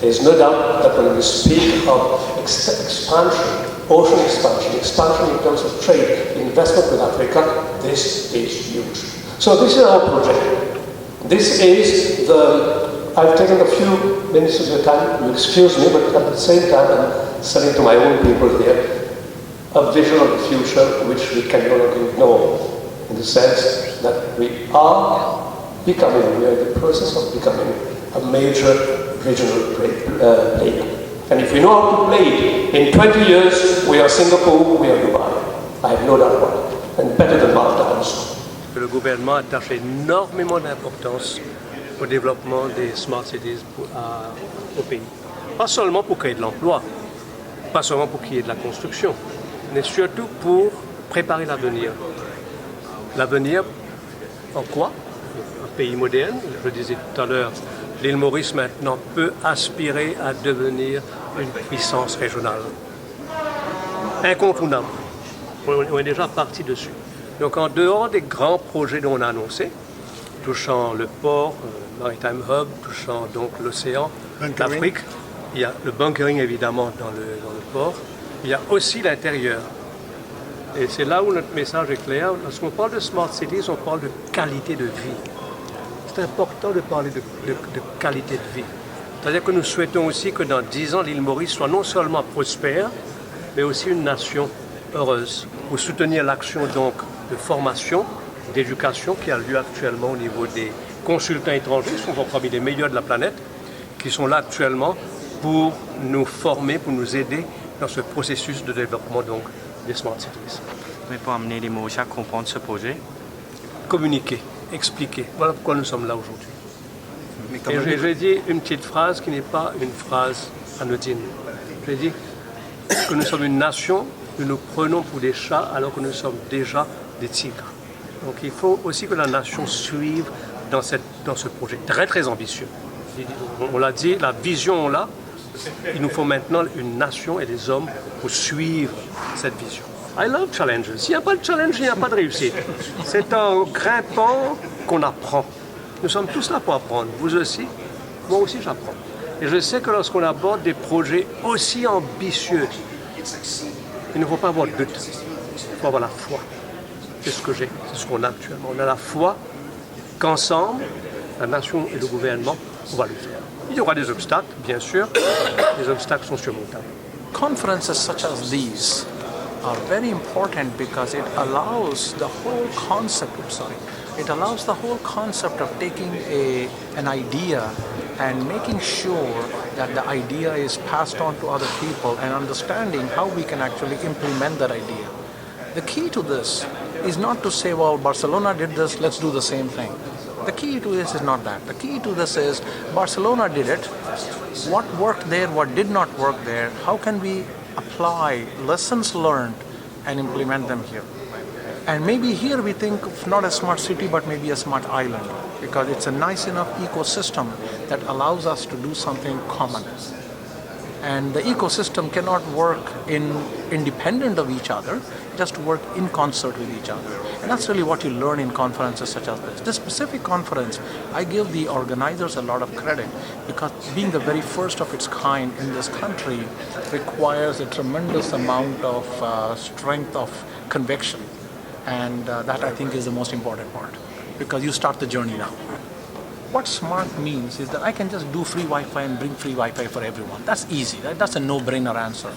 There's no doubt that when we speak of expansion, ocean expansion, expansion in terms of trade, investment with Africa, this is huge. So this is our project. This is I've taken a few minutes of your time, you excuse me, but at the same time I'm selling to my own people here a vision of the future which we can no longer ignore, in the sense that we are in the process of becoming a major regional player. And if we know how to play it, in 20 years, we are Singapore, we are Dubai. I have no doubt about it. And better than Malta also. Le gouvernement attache énormément d'importance au développement des smart cities au pays. Pas seulement pour créer de l'emploi, pas seulement pour qu'il y ait de la construction, mais surtout pour préparer l'avenir. L'avenir en quoi? Un pays moderne, je disais tout à l'heure, l'île Maurice maintenant peut aspirer à devenir une puissance régionale. Incontournable. On est déjà parti dessus. Donc en dehors des grands projets dont on a annoncé, touchant le port, le Maritime Hub, touchant donc l'océan, l'Afrique, il y a le bunkering évidemment dans le port, il y a aussi l'intérieur. Et c'est là où notre message est clair. Lorsqu'on parle de Smart Cities, on parle de qualité de vie. C'est important de parler de qualité de vie. C'est-à-dire que nous souhaitons aussi que dans 10 ans, l'île Maurice soit non seulement prospère, mais aussi une nation heureuse. Pour soutenir l'action donc de formation, d'éducation qui a lieu actuellement au niveau des consultants étrangers, qui sont parmi les meilleurs de la planète, qui sont là actuellement pour nous former, pour nous aider dans ce processus de développement donc des Smart Cities. Mais pour amener les Mauriciens à comprendre ce projet? Communiquer, expliquer. Voilà pourquoi nous sommes là aujourd'hui. Et j'ai dit une petite phrase qui n'est pas une phrase anodine. J'ai dit que nous sommes une nation, nous nous prenons pour des chats alors que nous sommes déjà des tigres. Donc il faut aussi que la nation suive dans ce projet très très ambitieux. On l'a dit, la vision on l'a. Il nous faut maintenant une nation et des hommes pour suivre cette vision. I love challenges. S'il n'y a pas de challenge, il n'y a pas de réussite. C'est en grimpant qu'on apprend. Nous sommes tous là pour apprendre. Vous aussi, moi aussi j'apprends. Et je sais que lorsqu'on aborde des projets aussi ambitieux, il ne faut pas avoir de doute. Il faut avoir la foi. C'est ce que j'ai, c'est ce qu'on a actuellement. On a la foi qu'ensemble, la nation et le gouvernement, on va le faire. Il y aura des obstacles, bien sûr. Les obstacles sont surmontables. Conferences such as these are very important because it allows the whole concept, it allows the whole concept of taking an idea and making sure that the idea is passed on to other people and understanding how we can actually implement that idea. The key to this is not to say, well, Barcelona did this, let's do the same thing. The key to this is not that. The key to this is Barcelona did it. What worked there, what did not work there, how can we apply lessons learned and implement them here? And maybe here we think of not a smart city, but maybe a smart island, because it's a nice enough ecosystem that allows us to do something common. And the ecosystem cannot work independent of each other, it has to work in concert with each other. And that's really what you learn in conferences such as this. This specific conference, I give the organizers a lot of credit because being the very first of its kind in this country requires a tremendous amount of strength of conviction. And that I think is the most important part because you start the journey now. What smart means is that I can just do free Wi-Fi and bring free Wi-Fi for everyone. That's easy, that's a no-brainer answer.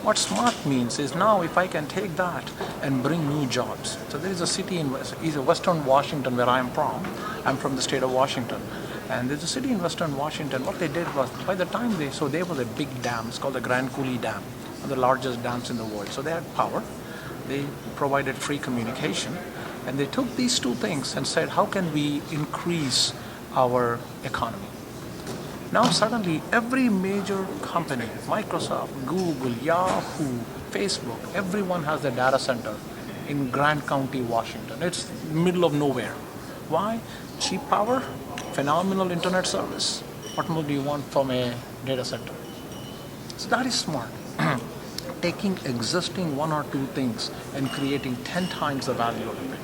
What smart means is now if I can take that and bring new jobs. So there is a city in Western Washington where I am from. I'm from the state of Washington. And there's a city in Western Washington. What they did was, by the time there was a big dam, it's called the Grand Coulee Dam, one of the largest dams in the world. So they had power, they provided free communication, and they took these two things and said, how can we increase our economy? Now suddenly every major company, Microsoft, Google, Yahoo, Facebook, everyone has a data center in Grant County, Washington. It's middle of nowhere. Why? Cheap power, phenomenal internet service. What more do you want from a data center? So that is smart. Taking existing one or two things and creating 10 times the value of it.